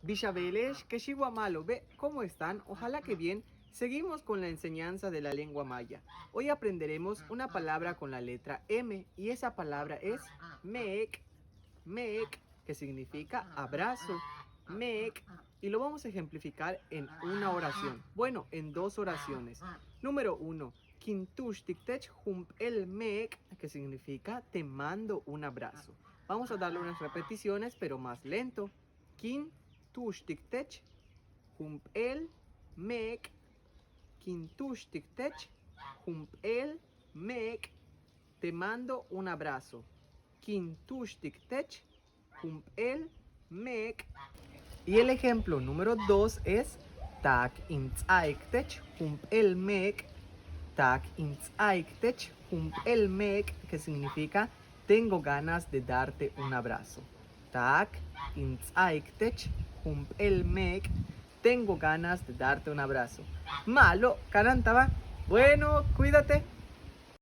Bishabelesh, Keshiwamalo, ve cómo están, ojalá que bien. Seguimos con la enseñanza de la lengua maya. Hoy aprenderemos una palabra con la letra M y esa palabra es mek, que significa abrazo, mek, y lo vamos a ejemplificar en una oración. Bueno, en dos oraciones. Número 1, kintush tiktech hump el mek, que significa te mando un abrazo. Vamos a darle unas repeticiones, pero más lento. Kin tush tiktech hump el mek, kin tush tiktech hump el mek, te mando un abrazo. Kin tush tiktech hump el mek. Y el ejemplo número 2 es tak intzaiktech hump el mek, tak intzaiktech hump el mek, que significa tengo ganas de darte un abrazo. Tak intzaiktech hump el mek, tengo ganas de darte un abrazo. Malo, carantaba. Bueno, cuídate.